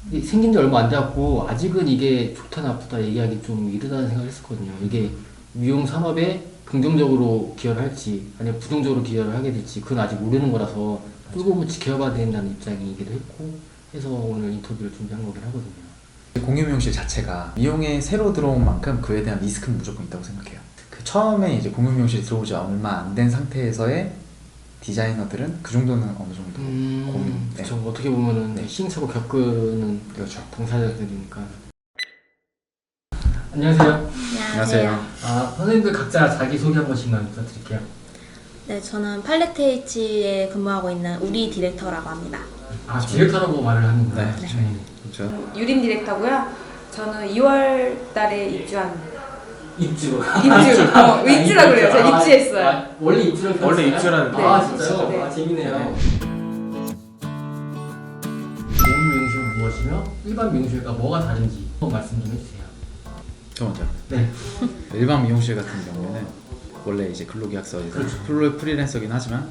생긴 지 얼마 안 돼갖고 아직은 이게 좋다 나쁘다 얘기하기 좀 이르다는 생각을 했었거든요. 이게 미용 산업에 긍정적으로 기여를 할지 아니면 부정적으로 기여를 하게 될지 그건 아직 모르는 거라서 뚫고 지켜봐야 된다는 입장이기도 했고 해서 오늘 인터뷰를 준비한 거긴 하거든요. 공유 미용실 자체가 미용에 새로 들어온 만큼 그에 대한 리스크는 무조건 있다고 생각해요. 그 처음에 이제 공유 미용실 들어오지 얼마 안 된 상태에서의 디자이너들은 그 정도는 어느 정도 공유. 그렇죠. 어떻게 보면은 네. 시행착오 겪는 그렇죠. 당사자들이니까. 안녕하세요. 안녕하세요. 선생님들 각자 자기 소개 한 번씩만 부탁드릴게요. 네, 저는 팔레트H에 근무하고 있는 우리 디렉터라고 합니다. 디렉터라고 말을 하는구나. 네. 그렇죠. 유림 디렉터고요. 저는 2월 달에 입주한 입주. 입주라고 그래요. 저 입주했어요. 원래 입주라고 원래 입주라는 진짜요? 네. 재밌네요. 네. 공유 미용실은 무엇이며 일반 미용실과 뭐가 다른지 한번 말씀 좀 해주세요. 저 먼저. 네. 일반 미용실 같은 경우에는 원래 이제 근로계약서에서 그렇죠. 프리랜서긴 하지만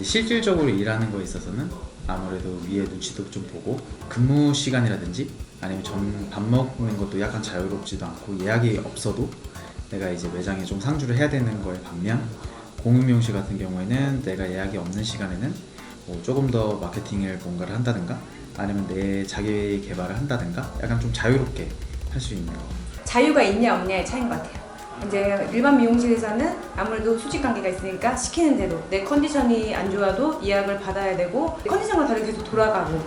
실질적으로 일하는 거에 있어서는 아무래도 위에 눈치도 좀 보고 근무 시간이라든지 아니면 밥 먹는 것도 약간 자유롭지도 않고 예약이 없어도 내가 이제 매장에 좀 상주를 해야 되는 거에 반면 공유 미용실 같은 경우에는 내가 예약이 없는 시간에는 뭐 조금 더 마케팅을 뭔가를 한다든가 아니면 내 자기 개발을 한다든가 약간 좀 자유롭게 할 수 있는 거. 자유가 있냐 없냐의 차이인 것 같아요. 이제 일반 미용실에서는 아무래도 수직 관계가 있으니까 시키는 대로 내 컨디션이 안 좋아도 예약을 받아야 되고 컨디션과 다르게 계속 돌아가고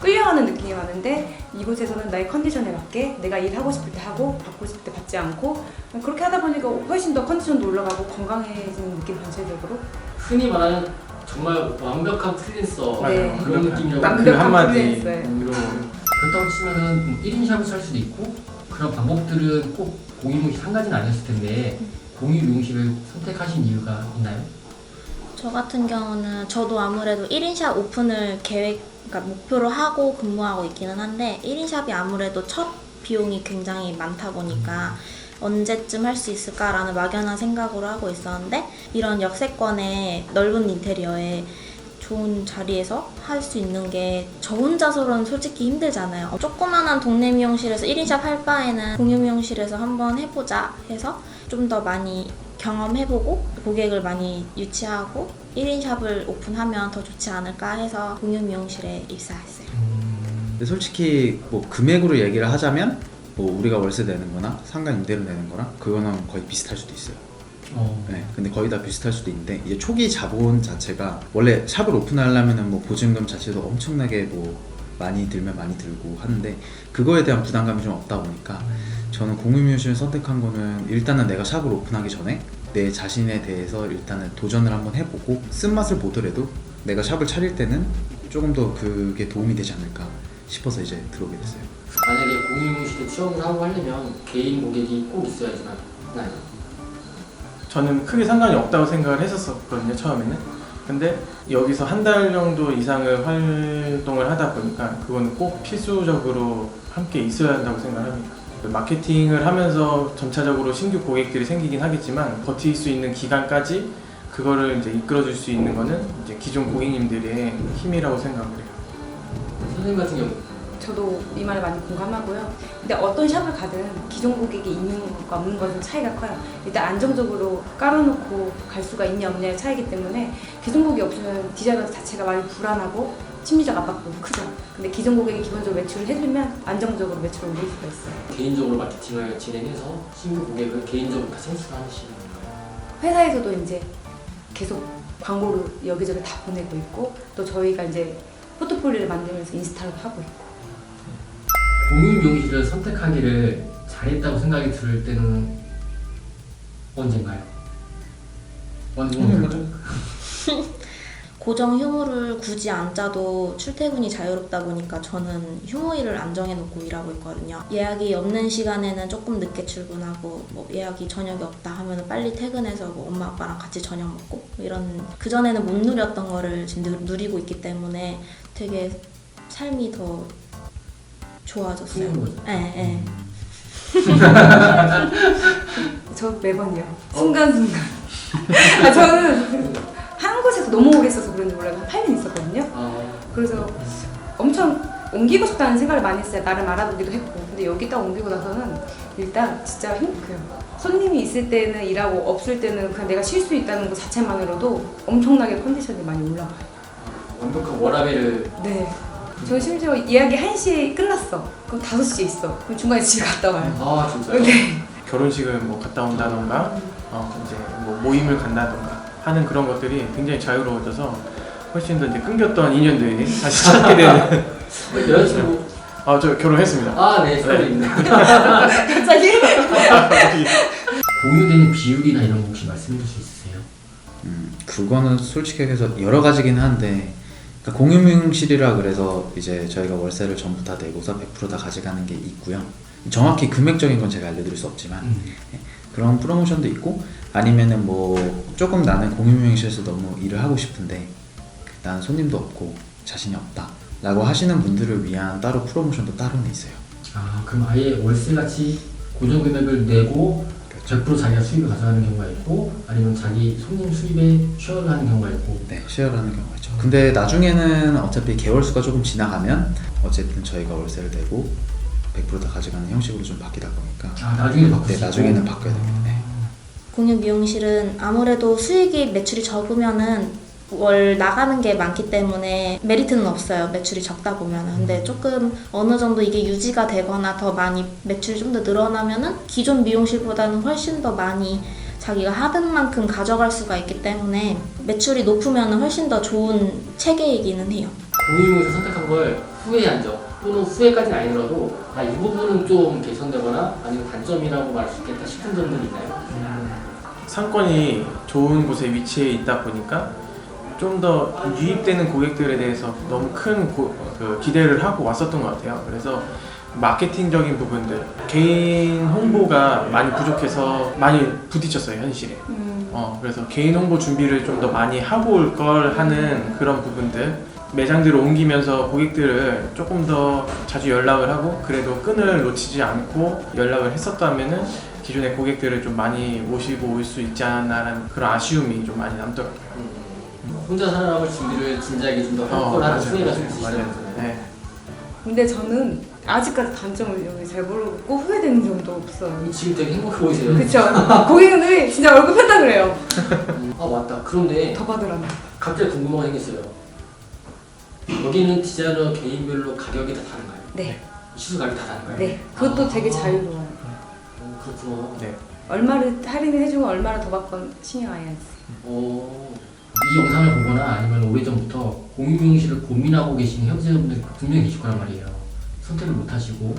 끌려가는 느낌이 많은데 이곳에서는 나의 컨디션에 맞게 내가 일하고 싶을 때 하고 받고 싶을 때 받지 않고 그렇게 하다 보니까 훨씬 더 컨디션도 올라가고 건강해지는 느낌 전체적으로. 흔히 말하는 정말 완벽한 프리랜서 네. 그런 느낌이라고. 딱 그 완벽한 한마디. 프리랜서예요. 그렇다고 치면은 1인 샵을 살 수도 있고 그런 방법들은 꼭 공유 미용실 한 가지는 아니었을 텐데 공유 미용실을 선택하신 이유가 있나요? 저 같은 경우는 저도 아무래도 1인 샵 오픈을 그러니까 목표로 하고 근무하고 있기는 한데 1인 샵이 아무래도 첫 비용이 굉장히 많다 보니까 언제쯤 할 수 있을까라는 막연한 생각으로 하고 있었는데 이런 역세권의 넓은 인테리어에 좋은 자리에서 할 수 있는 게 저 혼자서는 솔직히 힘들잖아요. 조그만한 동네 미용실에서 1인 샵 할 바에는 공유 미용실에서 한번 해보자 해서 좀 더 많이 경험해보고 고객을 많이 유치하고 1인 샵을 오픈하면 더 좋지 않을까 해서 공유 미용실에 입사했어요. 근데 솔직히 뭐 금액으로 얘기를 하자면 뭐 우리가 월세 내는 거나 상가 임대료 내는 거랑 그거는 거의 비슷할 수도 있어요. 네, 근데 거의 다 비슷할 수도 있는데 이제 초기 자본 자체가 원래 샵을 오픈하려면은 뭐 보증금 자체도 엄청나게 뭐 많이 들면 많이 들고 하는데 그거에 대한 부담감이 좀 없다 보니까 저는 공유 미용실을 선택한 거는 일단은 내가 샵을 오픈하기 전에 내 자신에 대해서 일단은 도전을 한번 해보고 쓴맛을 보더라도 내가 샵을 차릴 때는 조금 더 그게 도움이 되지 않을까 싶어서 이제 들어오게 됐어요. 만약에 공유 미용실에 취업을 하고 하려면 개인 고객이 꼭 있어야지만 하나요? 저는 크게 상관이 없다고 생각을 했었거든요, 처음에는. 근데 여기서 한 달 정도 이상을 활동을 하다 보니까 그거는 꼭 필수적으로 함께 있어야 한다고 생각합니다. 마케팅을 하면서 점차적으로 신규 고객들이 생기긴 하겠지만 버틸 수 있는 기간까지 그거를 이제 이끌어줄 수 있는 거는 이제 기존 고객님들의 힘이라고 생각을 해요. 선생님 같은 경우 저도 이 말에 많이 공감하고요. 근데 어떤 샵을 가든 기존 고객이 있는 것과 없는 것은 차이가 커요. 일단 안정적으로 깔아놓고 갈 수가 있냐 없냐의 차이기 때문에 기존 고객이 없으면 디자이너 자체가 많이 불안하고 심리적 압박도 크죠. 근데 기존 고객이 기본적으로 매출을 해주면 안정적으로 매출을 올릴 수가 있어요. 개인적으로 마케팅을 진행해서 신규 고객을 개인적으로 다 생수를 하시는 건가요? 회사에서도 이제 계속 광고를 여기저기 다 보내고 있고 또 저희가 이제 포트폴리오를 만들면서 인스타로 하고 있고. 공유 미용실을 선택하기를 잘했다고 생각이 들 때는 언젠가요? 고정 휴무를 굳이 안 짜도 출퇴근이 자유롭다 보니까 저는 휴무일을 안 정해놓고 일하고 있거든요. 예약이 없는 시간에는 조금 늦게 출근하고 뭐 예약이 저녁이 없다 하면 빨리 퇴근해서 뭐 엄마 아빠랑 같이 저녁 먹고 뭐 이런 그전에는 못 누렸던 거를 지금 누리고 있기 때문에 되게 삶이 더 좋아졌어요. 네. 저 매번이요. 순간순간. 저는 한 곳에서 너무 오래 있어서 그런지 몰라요. 한 8년 있었거든요. 그래서 엄청 옮기고 싶다는 생각을 많이 했어요. 나름 알아보기도 했고. 근데 여기 딱 옮기고 나서는 일단 진짜 행복해요. 손님이 있을 때는 일하고 없을 때는 그냥 내가 쉴 수 있다는 것 자체만으로도 엄청나게 컨디션이 많이 올라가요. 완벽한 워라밸을. 네. 저 심지어 예약이 1시에 끝났어. 그럼 5시에 있어. 그럼 중간에 집에 갔다 와요. 아 진짜요? 네. 결혼식을 뭐 갔다 온다던가 이제 뭐 모임을 간다던가 하는 그런 것들이 굉장히 자유로워져서 훨씬 더 이제 끊겼던 인연들이 다시 찾게 되는. 여자친구. 저 결혼했습니다. 네, 축하드립니다. 갑자기? 공유되는 비율이나 이런 거 혹시 말씀해 주실 수 있으세요? 그거는 솔직히 해서 여러 가지긴 한데, 그러니까 공유미용실이라 그래서 이제 저희가 월세를 전부 다 내고서 100% 다 가져가는 게 있고요. 정확히 금액적인 건 제가 알려드릴 수 없지만 그런 프로모션도 있고, 아니면은 뭐 조금 나는 공유미용실에서 너무 일을 하고 싶은데 나는 손님도 없고 자신이 없다 라고 하시는 분들을 위한 따로 프로모션도 따로는 있어요. 그럼 아예 월세같이 고정 금액을 내고 100% 자기가 수입을 가져가는 경우가 있고, 아니면 자기 손님 수입에 쉐어를 하는 경우가 있고. 네, 쉐어를 하는 경우가 있죠. 근데 나중에는 어차피 개월수가 조금 지나가면 어쨌든 저희가 월세를 내고 100% 다 가져가는 형식으로 좀 바뀌다 보니까. 나중에는 바꾸시고. 네, 나중에는 바꿔야 됩니다. 네. 공유 미용실은 아무래도 수익이 매출이 적으면은 월 나가는 게 많기 때문에 메리트는 없어요. 매출이 적다 보면은. 근데 조금 어느 정도 이게 유지가 되거나 더 많이 매출이 좀 더 늘어나면은 기존 미용실보다는 훨씬 더 많이 자기가 하던 만큼 가져갈 수가 있기 때문에 매출이 높으면은 훨씬 더 좋은 체계이기는 해요. 공유미용실 선택한 걸 후회한 적, 또는 후회까지는 아니더라도 이 부분은 좀 개선되거나 아니면 단점이라고 말할 수 있겠다 싶은 점들이 있나요? 상권이 좋은 곳에 위치해 있다 보니까 좀 더 유입되는 고객들에 대해서 너무 큰 기대를 하고 왔었던 것 같아요. 그래서 마케팅적인 부분들, 개인 홍보가 많이 부족해서 많이 부딪혔어요, 현실에. 그래서 개인 홍보 준비를 좀 더 많이 하고 올 걸 하는 그런 부분들, 매장들을 옮기면서 고객들을 조금 더 자주 연락을 하고 그래도 끈을 놓치지 않고 연락을 했었다면은 기존의 고객들을 좀 많이 모시고 올 수 있지 않았나라는 그런 아쉬움이 좀 많이 남더라고요. 혼자 살아남을 준비를 진작에 좀 더 할 거라는 후회가 좀 있으시다는 맞아요. 거잖아요. 네. 근데 저는 아직까지 단점을 여기 잘 모르고 후회되는 점도 없어요. 지금 되게 행복해 보이세요. 그쵸? 고객님들이 진짜 얼굴 폈다 그래요. 맞다. 그런데 더 받으라면. 갑자기 궁금한 게 생겼어요. 여기는 디자이너 개인별로 가격이 다 다른가요? 네. 시술 가격이 다 다른가요? 네. 그것도 되게 자유로워요. 그렇구나. 네. 얼마를 할인을 해주고 얼마를 더 받건 신경 안 해야지. 이 영상을 보거나 아니면 오래전부터 공유미용실을 고민하고 계시는 형제분들이 분명히 계실 거란 말이에요. 선택을 못 하시고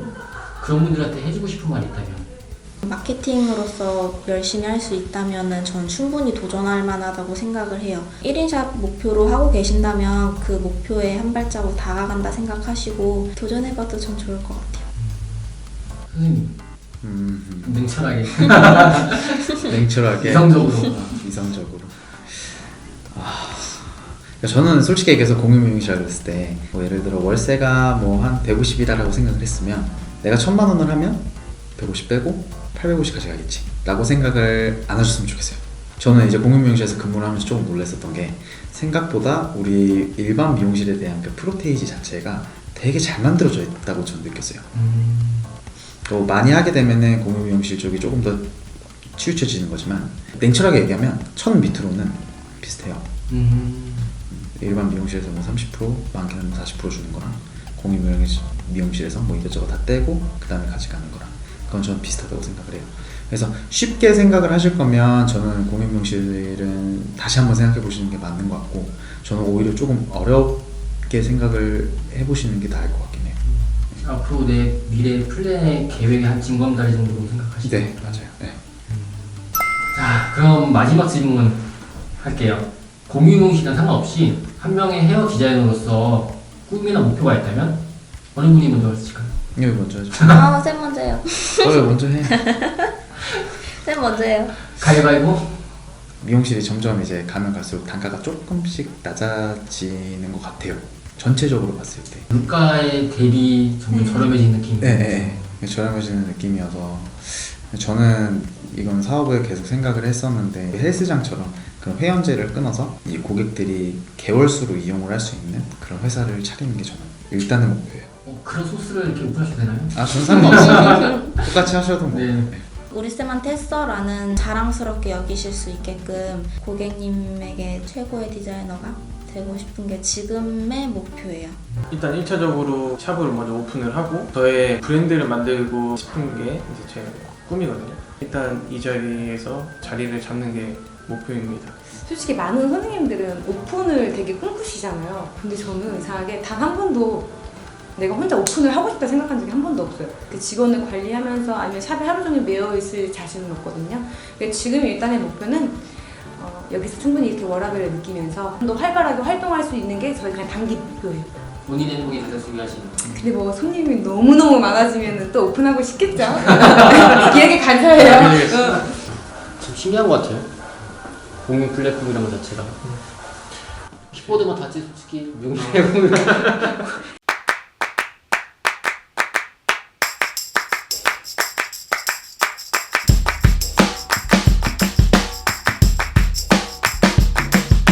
그런 분들한테 해주고 싶은 말이 있다면? 마케팅으로서 열심히 할 수 있다면 저는 충분히 도전할 만하다고 생각을 해요. 1인샵 목표로 하고 계신다면 그 목표에 한 발자국 다가간다 생각하시고 도전해봐도 전 좋을 것 같아요. 선생님, 냉철하게. 냉철하게 이성적으로. 그러니까 저는 솔직히 얘기해서 공유미용실이라고 했을 때 뭐 예를 들어 월세가 뭐 한 150이다라고 생각을 했으면 내가 1000만 원을 하면 150 빼고 850 가져가겠지 라고 생각을 안 하셨으면 좋겠어요. 저는 이제 공유미용실에서 근무를 하면서 조금 놀랐었던 게 생각보다 우리 일반 미용실에 대한 그 프로테이지 자체가 되게 잘 만들어져 있다고 저는 느꼈어요. 또 많이 하게 되면은 공유미용실 쪽이 조금 더 치우쳐지는 거지만 냉철하게 얘기하면 1000 밑으로는 비슷해요. 일반 미용실에서 뭐 30%, 많게는 40% 주는 거랑 공유 미용실에서 뭐 이것저것 다 떼고 그 다음에 가져가는 거랑 그건 저는 비슷하다고 생각을 해요. 그래서 쉽게 생각을 하실 거면 저는 공유 미용실은 다시 한번 생각해 보시는 게 맞는 것 같고, 저는 오히려 조금 어렵게 생각을 해보시는 게 나을 것 같긴 해요. 앞으로 내 미래 플랜의 계획의 한 징검다리 정도로 생각하시죠? 네, 맞아요. 네. 자, 그럼 마지막 질문 할게요. 공유미용실은 상관없이 한 명의 헤어 디자이너로서 꿈이나 목표가 있다면 어느 분이 먼저 하실까요? 여기 먼저 하죠. 쌤 먼저 해요. 먼저 해. 쌤 먼저 해요. 가위바위보? 미용실이 점점 이제 가면 갈수록 단가가 조금씩 낮아지는 것 같아요. 전체적으로 봤을 때. 물가에 대비 점점 저렴해지는 느낌이. 네. 저렴해지는 느낌이어서 저는 이건 사업을 계속 생각을 했었는데 헬스장처럼 그런 회원제를 끊어서 이 고객들이 개월수로 이용을 할 수 있는 그런 회사를 차리는 게 저는 일단은 목표예요. 그런 소스를 이렇게 오픈하셔도 되나요? 아, 전 상관없어요. 똑같이 하셔도 뭐. 네. 우리 쌤한테 했어라는 자랑스럽게 여기실 수 있게끔 고객님에게 최고의 디자이너가 되고 싶은 게 지금의 목표예요. 일단 1차적으로 샵을 먼저 오픈을 하고 저의 브랜드를 만들고 싶은 게 이제 제 꿈이거든요. 일단 이 자리에서 자리를 잡는 게 목표입니다. 솔직히 많은 선생님들은 오픈을 되게 꿈꾸시잖아요. 근데 저는 이상하게 단 한 번도 내가 혼자 오픈을 하고 싶다 생각한 적이 한 번도 없어요. 그 직원을 관리하면서 아니면 샵에 하루 종일 매여 있을 자신은 없거든요. 근데 지금 일단의 목표는 여기서 충분히 이렇게 워라밸을 느끼면서 좀 더 활발하게 활동할 수 있는 게 저희 그냥 단기 목표예요. 본인의 행복이 가장 중요하신. 근데 뭐 손님이 너무너무 많아지면 또 오픈하고 싶겠죠? 이야기 간사해요. 참 신기한 것 같아요. 공유 플랫폼이라는 것 자체가. 키보드만 닿지 솔직히 미용